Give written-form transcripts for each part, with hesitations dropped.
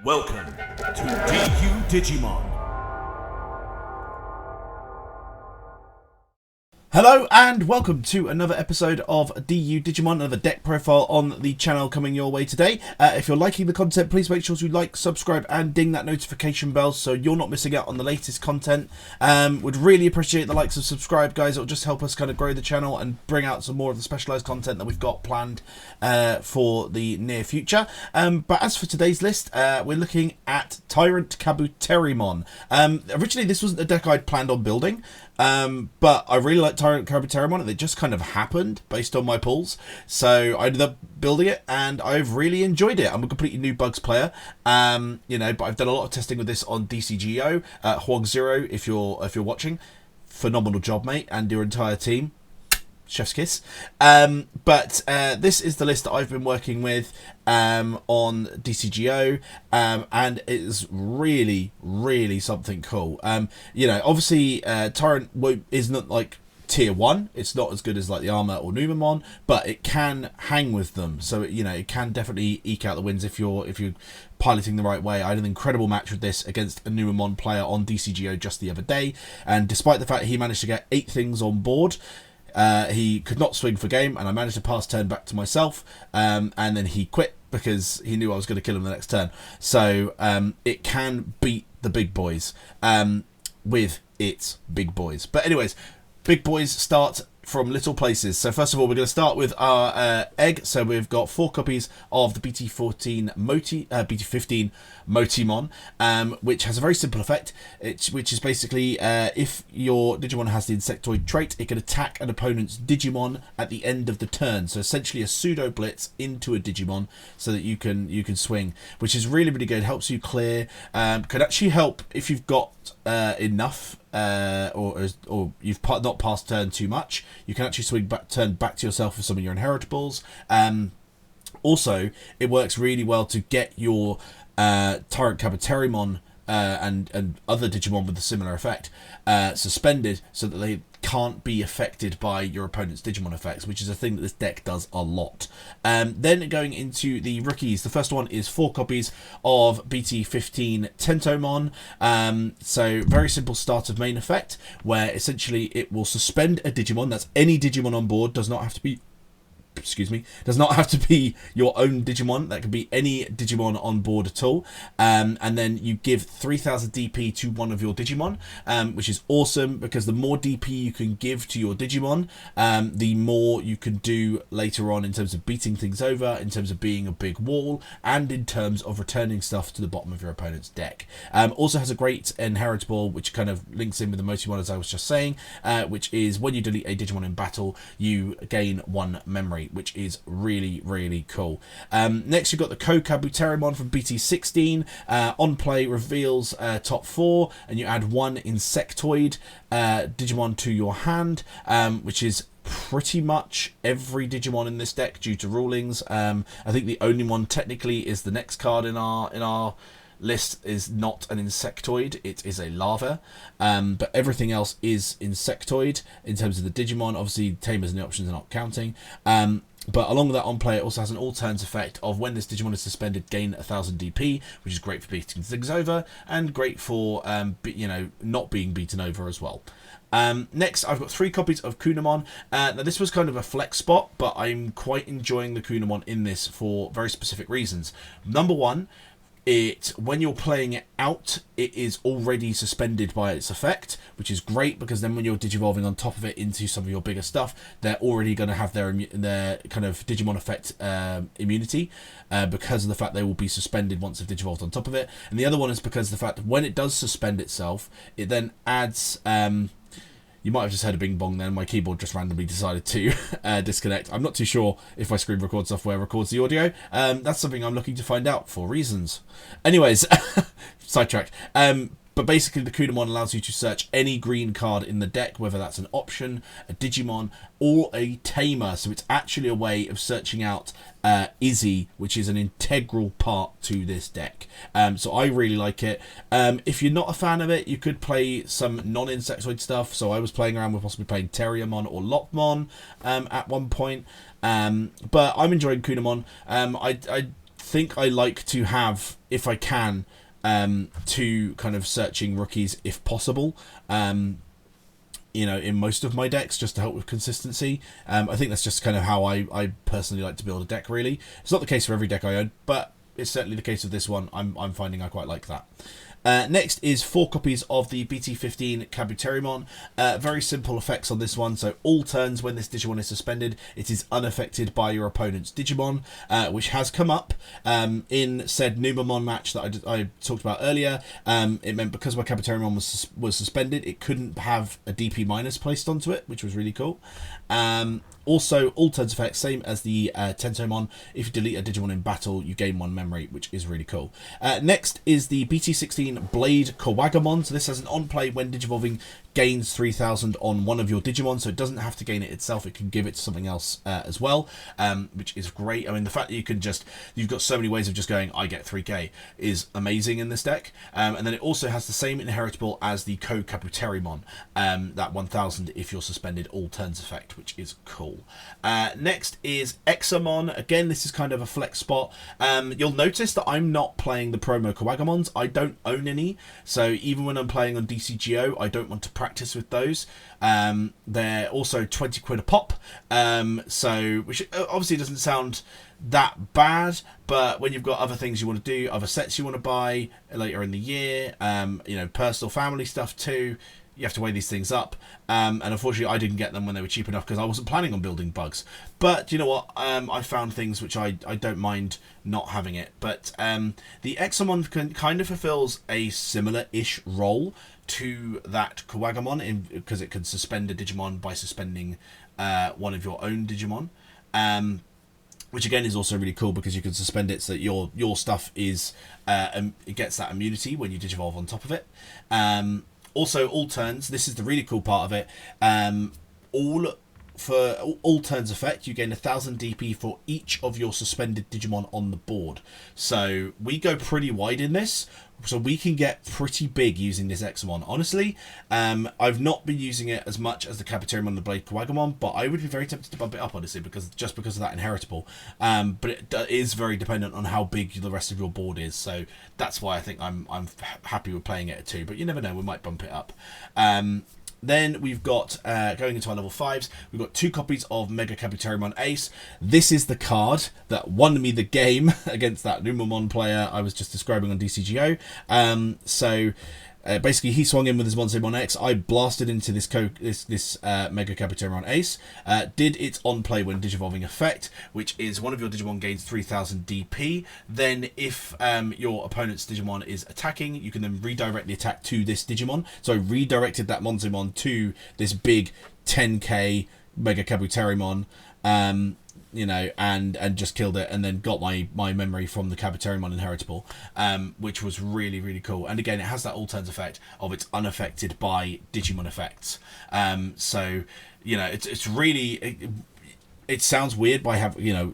Welcome to Digimon. Hello and welcome to another episode of Digimon, another deck profile on the channel coming your way today. If you're liking the content, please make sure to like, subscribe and ding that notification bell so you're not missing out on the latest content. Would really appreciate the likes and subscribe, guys. It'll just help us kind of grow the channel and bring out some more of the specialised content that we've got planned for the near future. But as for today's list, we're looking at TyrantKabuterimon. Originally this wasn't a deck I'd planned on building. But I really like TyrantKabuterimon, and it just kind of happened based on my pulls. So I ended up building it, and I've really enjoyed it. I'm a completely new Bugs player, but I've done a lot of testing with this on DCGO. Huang Zero, if you're watching, phenomenal job, mate, and your entire team. Chef's kiss. But this is the list that I've been working with on DCGO, and it is really, really something cool. Obviously, Tyrant isn't like tier 1. It's not as good as like the Armor or Numamon, but it can hang with them. So it can definitely eke out the wins if you're piloting the right way. I had an incredible match with this against a Numamon player on DCGO just the other day, and despite the fact he managed to get 8 things on board, he could not swing for game, and I managed to pass turn back to myself, and then he quit because he knew I was going to kill him the next turn. So it can beat the big boys with its big boys. But anyways, big boys start from little places. So first of all, we're going to start with our egg. So we've got 4 copies of the BT15 Motimon, which has a very simple effect, which is basically if your Digimon has the Insectoid trait, it can attack an opponent's Digimon at the end of the turn. So essentially a pseudo blitz into a Digimon so that you can swing, which is really, really good. Helps you clear. Could actually help if you've got enough, or you've not passed turn too much. You can actually swing turn back to yourself with some of your inheritables. Also, it works really well to get your TyrantKabuterimon and other Digimon with a similar effect suspended so that they can't be affected by your opponent's Digimon effects, which is a thing that this deck does a lot. Then going into the rookies, the first one is 4 copies of BT16 Tentomon. So very simple start of main effect, where essentially it will suspend a Digimon. That's any Digimon on board, does not have to be your own Digimon. That can be any Digimon on board at all. And then you give 3000 DP to one of your Digimon, which is awesome because the more DP you can give to your Digimon, the more you can do later on in terms of beating things over, in terms of being a big wall, and in terms of returning stuff to the bottom of your opponent's deck. Also has a great inheritable, which kind of links in with the Motimon, as I was just saying, which is when you delete a Digimon in battle, you gain 1 memory, which is really, really cool. Next, you've got the TyrantKabuterimon from BT16. On play, reveals top 4, and you add 1 Insectoid Digimon to your hand, which is pretty much every Digimon in this deck due to rulings. I think the only one technically is the next card in our list is not an Insectoid, it is a Lava, but everything else is Insectoid in terms of the Digimon. Obviously Tamers and the options are not counting, but along with that, on play it also has an all turns effect of when this Digimon is suspended, gain 1000 DP, which is great for beating things over and great for not being beaten over as well. Next, I've got 3 copies of Kunamon. Now this was kind of a flex spot, but I'm quite enjoying the Kunamon in this for very specific reasons. Number 1, when you're playing it out, it is already suspended by its effect, which is great because then when you're digivolving on top of it into some of your bigger stuff, they're already going to have their kind of Digimon effect immunity because of the fact they will be suspended once they've digivolved on top of it. And the other one is because of the fact that when it does suspend itself, it then adds you might have just heard a bing bong then. My keyboard just randomly decided to disconnect. I'm not too sure if my screen record software records the audio. That's something I'm looking to find out for reasons. Anyways, sidetracked. But basically the Kunamon allows you to search any green card in the deck, whether that's an option, a Digimon, or a Tamer. So it's actually a way of searching out Izzy, which is an integral part to this deck. So I really like it. If you're not a fan of it, you could play some non-Insectoid stuff. So I was playing around with possibly playing Terriermon or Lopmon at one point. But I'm enjoying Kunamon. I think I like to have, if I can, 2 kind of searching rookies if possible. You know, in most of my decks, just to help with consistency. I think that's just kind of how I personally like to build a deck, really. It's not the case for every deck I own, but it's certainly the case of this one. I'm finding I quite like that. Next is 4 copies of the BT16 Kabuterimon. Very simple effects on this one. So all turns when this Digimon is suspended, it is unaffected by your opponent's Digimon, which has come up in said Numamon match that I talked about earlier. It meant because my Kabuterimon was suspended, it couldn't have a DP minus placed onto it, which was really cool. Also, all turns effects, same as the Tentomon. If you delete a Digimon in battle, you gain 1 memory, which is really cool. Next is the BT16 Blade Kawagamon. So this has an on-play when Digivolving gains 3,000 on one of your Digimon, so it doesn't have to gain it itself. It can give it to something else as well, which is great. I mean, the fact that you've got so many ways of just going, I get 3k, is amazing in this deck. And then it also has the same inheritable as the Kabuterimon, that 1,000 if you're suspended all turns effect, which is cool. Next is Examon. Again, this is kind of a flex spot. You'll notice that I'm not playing the promo Kawagamons. I don't own any, so even when I'm playing on DCGO, I don't want to practice with those. They're also 20 quid a pop, so which obviously doesn't sound that bad, but when you've got other things you want to do, other sets you want to buy later in the year, you know, personal family stuff too, you have to weigh these things up. And unfortunately I didn't get them when they were cheap enough because I wasn't planning on building bugs. But you know what, I found things which I don't mind not having it. But the Examon kind of fulfills a similar-ish role to that Kawagamon because it can suspend a Digimon by suspending one of your own Digimon. Which again is also really cool because you can suspend it so that your stuff is it gets that immunity when you Digivolve on top of it. Also, all turns, this is the really cool part of it, for all turns effect, you gain 1,000 DP for each of your suspended Digimon on the board. So we go pretty wide in this, so we can get pretty big using this Examon. Honestly, I've not been using it as much as the Kabuterimon and the Blade Kawagamon, but I would be very tempted to bump it up, honestly, because of that inheritable. But it is very dependent on how big the rest of your board is, so that's why I think I'm happy with playing it at 2. But you never know, we might bump it up. Then we've got, going into our level 5s, we've got 2 copies of Mega Kabuterimon Ace. This is the card that won me the game against that Numamon player I was just describing on DCGO. Basically, he swung in with his Monzemon X. I blasted into this Mega Kabuterimon Ace. Did its on-play when Digivolving effect, which is one of your Digimon gains 3,000 DP. Then if your opponent's Digimon is attacking, you can then redirect the attack to this Digimon. So I redirected that Monzemon to this big 10k Mega Kabuterimon. You know, and just killed it, and then got my memory from the Kabuterimon inheritable, which was really, really cool. And again, it has that all turns effect of it's unaffected by Digimon effects. So, you know, it's really, it sounds weird by having, you know,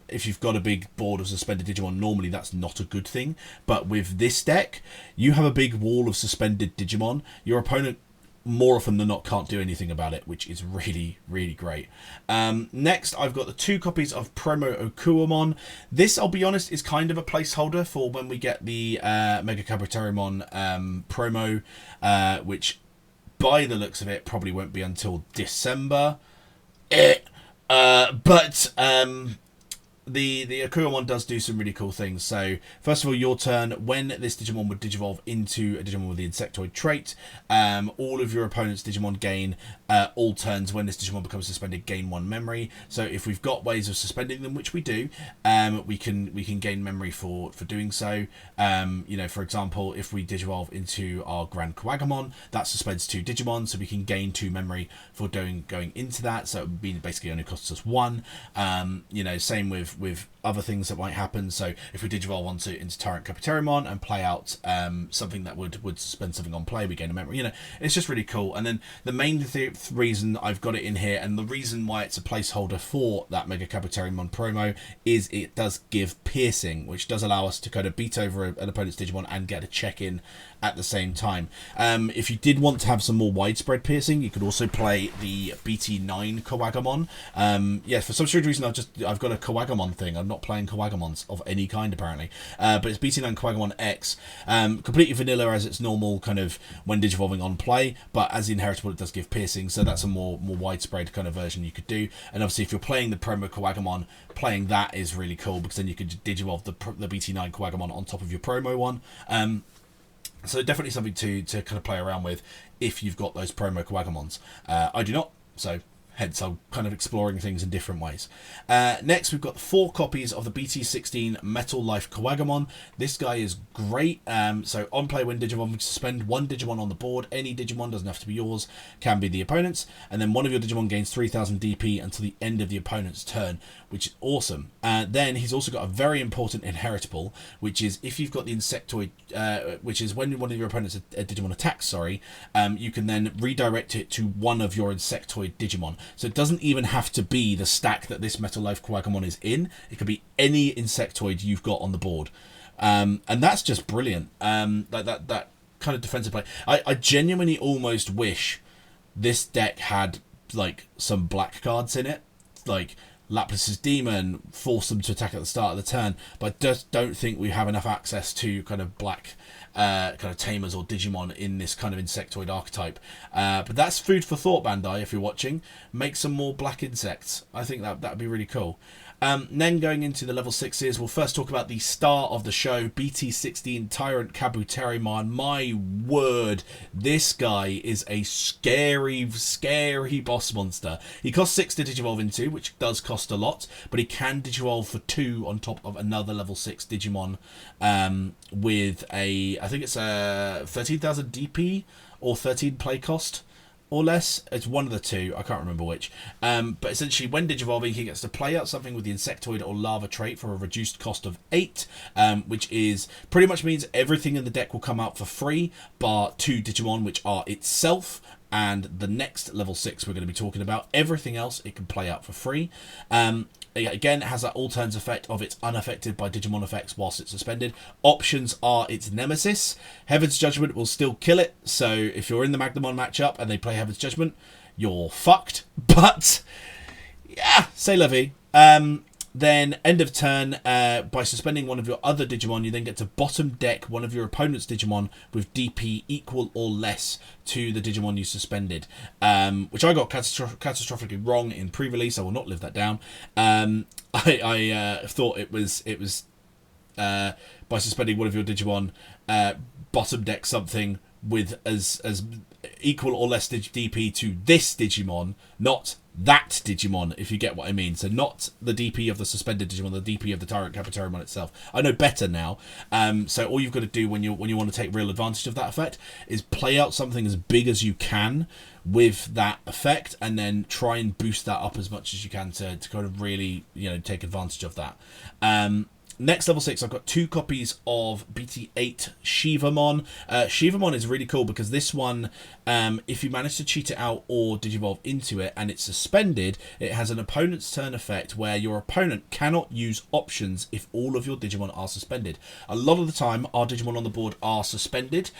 if you've got a big board of suspended Digimon, normally that's not a good thing. But with this deck, you have a big wall of suspended Digimon. Your opponent, more often than not, can't do anything about it, which is really, really great. Next, I've got the 2 copies of Promo Okuamon. This, I'll be honest, is kind of a placeholder for when we get the Mega Kabuterimon promo, which, by the looks of it, probably won't be until December. The Akuamon does do some really cool things. So, first of all, your turn, when this Digimon would Digivolve into a Digimon with the Insectoid trait, all of your opponent's Digimon gain, all turns when this Digimon becomes suspended, gain 1 memory. So if we've got ways of suspending them, which we do, we can gain memory for doing so. You know, for example, if we Digivolve into our Grand Kawagamon, that suspends 2 Digimon, so we can gain 2 memory for going into that. So it would be basically only costs us 1. You know, same with other things that might happen. So if we Digivolve into TyrantKabuterimon and play out something that would suspend something on play, we gain a memory. You know, it's just really cool. And then the main reason I've got it in here, and the reason why it's a placeholder for that Mega Kabuterimon promo, is it does give piercing, which does allow us to kind of beat over an opponent's Digimon and get a check-in at the same time. If you did want to have some more widespread piercing, you could also play the BT9 Kawagamon. Yeah, for some strange reason I've got a Kawagamon thing. I'm not playing Kawagamons of any kind apparently. But it's BT9 Kawagamon X, completely vanilla as its normal kind of when digivolving on play, but as the inheritable it does give piercing, so that's a more widespread kind of version you could do. And obviously if you're playing the promo Kawagamon, playing that is really cool because then you could digivolve the BT9 Kawagamon on top of your promo one. So definitely something to kind of play around with if you've got those promo Kawagamons. I do not, so hence I'm kind of exploring things in different ways. Next, we've got 4 copies of the BT16 Metal Life Kawagamon. This guy is great. So on play, when digivolving, suspend 1 Digimon on the board. Any Digimon, doesn't have to be yours, can be the opponent's. And then one of your Digimon gains 3000 DP until the end of the opponent's turn, which is awesome. Then he's also got a very important inheritable, which is if you've got the Insectoid, which is when one of your opponent's Digimon attacks, you can then redirect it to one of your Insectoid Digimon. So it doesn't even have to be the stack that this Metal Life Kawagamon is in. It could be any Insectoid you've got on the board. And that's just brilliant. That kind of defensive play. I genuinely almost wish this deck had like some black cards in it. Like Laplace's Demon, force them to attack at the start of the turn, but I just don't think we have enough access to kind of black kind of tamers or Digimon in this kind of Insectoid archetype. But that's food for thought, Bandai, if you're watching. Make some more black insects. I think that'd be really cool. Then going into the level 6s, we'll first talk about the star of the show, BT16 TyrantKabuterimon. My word, this guy is a scary, scary boss monster. He costs 6 to digivolve into, which does cost a lot, but he can digivolve for 2 on top of another level 6 Digimon with a, I think it's a 13,000 DP or 13 play cost. Or less. It's one of the two. I can't remember which. But essentially, when digivolving, he gets to play out something with the Insectoid or Lava trait for a reduced cost of 8, which is pretty much means everything in the deck will come out for free, bar 2 Digimon, which are itself. And the next level 6 we're going to be talking about, everything else it can play out for free. Again, it has that all turns effect of it's unaffected by Digimon effects whilst it's suspended. Options are its nemesis. Heaven's Judgment will still kill it, so if you're in the Magnamon matchup and they play Heaven's Judgment, you're fucked. But, yeah, c'est la vie. Then, end of turn, by suspending one of your other Digimon, you then get to bottom deck one of your opponent's Digimon with DP equal or less to the Digimon you suspended, which I got catastrophically wrong in pre-release. I will not live that down. I thought it was by suspending one of your Digimon, bottom deck something with as equal or less DP to this Digimon, not that Digimon, if you get what I mean. So not the DP of the suspended Digimon, the DP of the TyrantKabuterimon itself. I know better now. So all you've got to do when you want to take real advantage of that effect is play out something as big as you can with that effect, and then try and boost that up as much as you can to kind of really, take advantage of that. Next, level 6, I've got 2 copies of BT8 Shivamon. Shivamon is really cool because this one, if you manage to cheat it out or digivolve into it and it's suspended, it has an opponent's turn effect where your opponent cannot use options if all of your Digimon are suspended. A lot of the time, our Digimon on the board are suspended,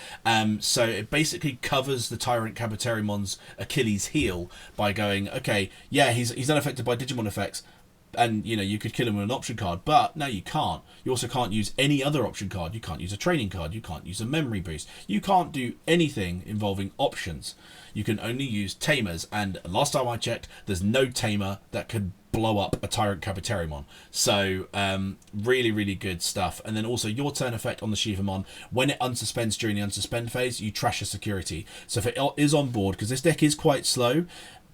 so it basically covers the TyrantKabuterimon's Achilles heel by going, okay, yeah, he's unaffected by Digimon effects, and you could kill him with an option card, but no, you can't. You also can't use any other option card. You can't use a training card. You can't use a memory boost. You can't do anything involving options. You can only use tamers, and last time I checked, there's no tamer that could blow up a TyrantKabuterimon. So really, really good stuff. And then also your turn effect on the Shivamon, when it unsuspends during the unsuspend phase, you trash a security. So if it is on board, because this deck is quite slow,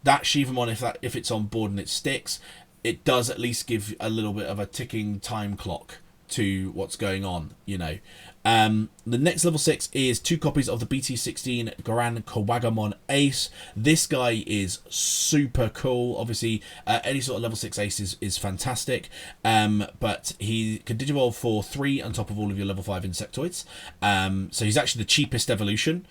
that Shivamon, if it's on board and it sticks, it does at least give a little bit of a ticking time clock to what's going on, The next level 6 is 2 copies of the BT16 Grand Kawagamon Ace. This guy is super cool. Obviously, any sort of level 6 ace is fantastic, but he can digivolve for 3 on top of all of your level 5 Insectoids. So he's actually the cheapest evolution.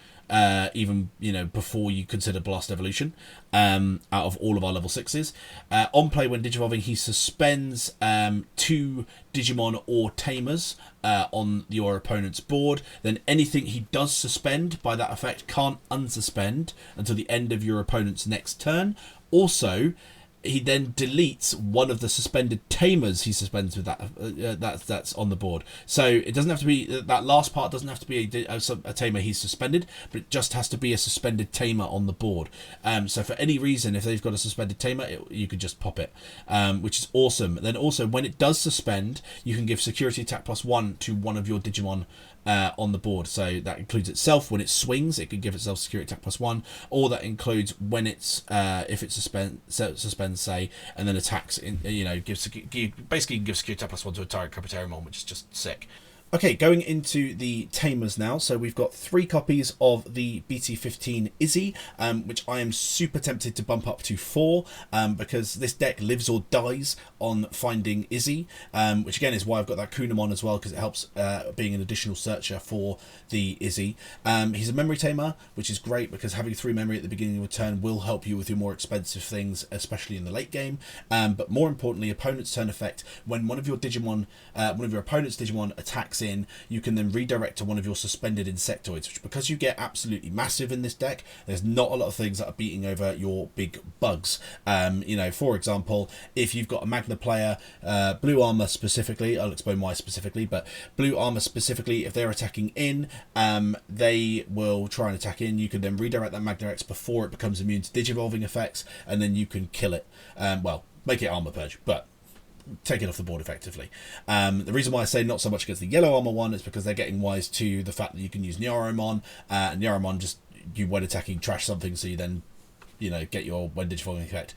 Even before you consider Blast Evolution, out of all of our level 6s. On play, when digivolving, he suspends 2 Digimon or Tamers on your opponent's board. Then anything he does suspend by that effect can't unsuspend until the end of your opponent's next turn. Also, he then deletes one of the suspended tamers he suspends with that's on the board. So it doesn't have to be, that last part doesn't have to be a tamer he's suspended, but it just has to be a suspended tamer on the board. So for any reason, if they've got a suspended tamer, you could just pop it, which is awesome. Then also, when it does suspend, you can give security attack +1 to one of your Digimon on the board. So that includes itself when it swings, it can give itself security attack +1, or that includes when it's if it suspends, say, and then attacks, basically give security attack +1 to a TyrantKabuterimon, which is just sick. Okay, going into the tamers now. So we've got 3 copies of the BT16 Izzy, which I am super tempted to bump up to 4, because this deck lives or dies on finding Izzy, which again is why I've got that Kunamon as well, because it helps being an additional searcher for the Izzy. He's a memory tamer, which is great because having 3 memory at the beginning of your turn will help you with your more expensive things, especially in the late game. But more importantly, opponent's turn effect, when one of your opponent's Digimon attacks in, you can then redirect to one of your suspended insectoids, which, because you get absolutely massive in this deck, there's not a lot of things that are beating over your big bugs. For example, if you've got a Magna player, blue armor specifically, I'll explain why specifically, but blue armor specifically, if they're attacking in, they will try and attack in. You can then redirect that Magna X before it becomes immune to digivolving effects, and then you can kill it. Make it armor purge, but take it off the board effectively. The reason why I say not so much against the yellow armor one is because they're getting wise to the fact that you can use Nyaromon, and Nyaromon just, you when attacking trash something, so you then get your when digivolving effect.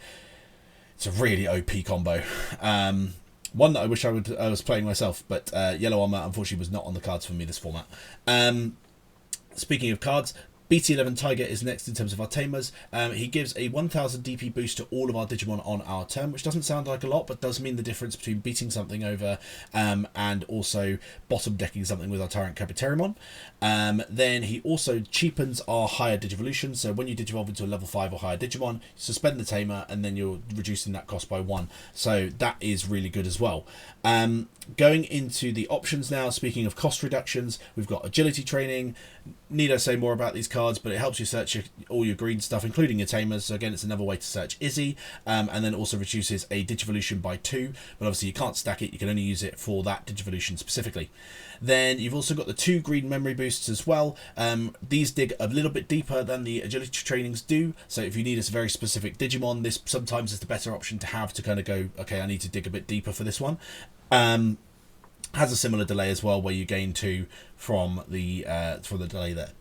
It's a really OP combo. One that I wish I was playing myself, but yellow armor unfortunately was not on the cards for me this format. Speaking of cards, BT11 Tiger is next in terms of our tamers. He gives a 1000 DP boost to all of our Digimon on our turn, which doesn't sound like a lot, but does mean the difference between beating something over and also bottom decking something with our TyrantKabuterimon. Then he also cheapens our higher Digivolution, so when you Digivolve into a level 5 or higher Digimon, you suspend the tamer, and then you're reducing that cost by 1. So that is really good as well. Going into the options now, speaking of cost reductions, we've got agility training. Need I say more about these cards, but it helps you search all your green stuff, including your tamers. So again, it's another way to search Izzy, and then also reduces a Digivolution by 2, but obviously you can't stack it, you can only use it for that Digivolution specifically. Then you've also got the 2 green memory boosts as well. These dig a little bit deeper than the agility trainings do, so if you need a very specific Digimon, this sometimes is the better option to have, to kind of go, okay, I need to dig a bit deeper for this one. Has a similar delay as well, where you gain 2 from the delay there.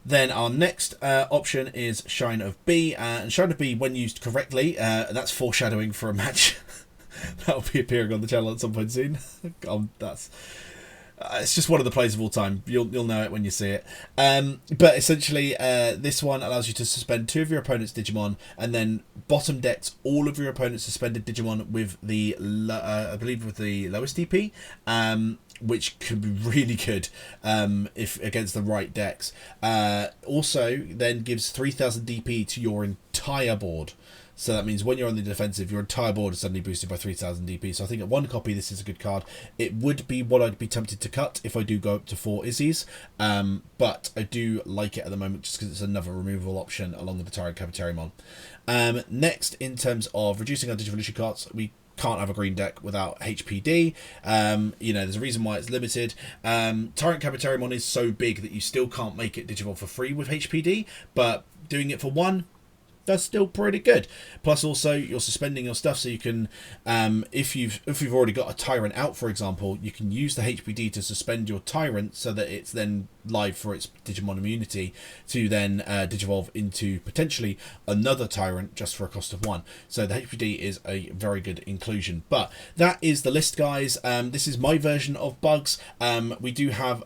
Then our next option is Shine of B, and Shine of B, when used correctly, that's foreshadowing for a match that will be appearing on the channel at some point soon. It's just one of the plays of all time. You'll know it when you see it. But essentially, this one allows you to suspend 2 of your opponent's Digimon, and then bottom decks all of your opponent's suspended Digimon with the I believe with the lowest DP, which can be really good if against the right decks. Also, then gives 3000 DP to your entire board. So that means when you're on the defensive, your entire board is suddenly boosted by 3000 DP. So I think at 1 copy, this is a good card. It would be what I'd be tempted to cut if I do go up to 4 Izzies. But I do like it at the moment just because it's another removable option along with the TyrantKabuterimon. Next, in terms of reducing our Digivolution cards, we can't have a green deck without HPD. There's a reason why it's limited. TyrantKabuterimon is so big that you still can't make it Digivolve for free with HPD, but doing it for 1, that's still pretty good. Plus also you're suspending your stuff, so you can if you've already got a Tyrant out, for example, you can use the HPD to suspend your Tyrant so that it's then live for its Digimon immunity to then Digivolve into potentially another Tyrant just for a cost of 1. So the HPD is a very good inclusion. But that is the list, guys. This is my version of Bugs. We do have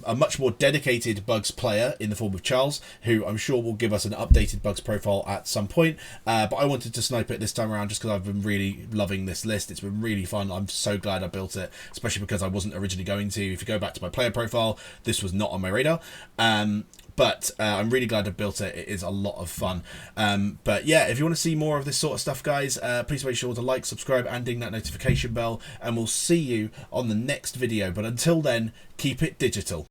a much more dedicated Bugs player in the form of Charles, who I'm sure will give us an updated Bugs profile at some point, but I wanted to snipe it this time around just because I've been really loving this list. It's been really fun. I'm so glad I built it, especially because I wasn't originally going to. If you go back to my player profile, this was not on my radar. But I'm really glad I built it. It is a lot of fun. But yeah, if you want to see more of this sort of stuff, guys, please make sure to like, subscribe, and ding that notification bell. And we'll see you on the next video. But until then, keep it digital.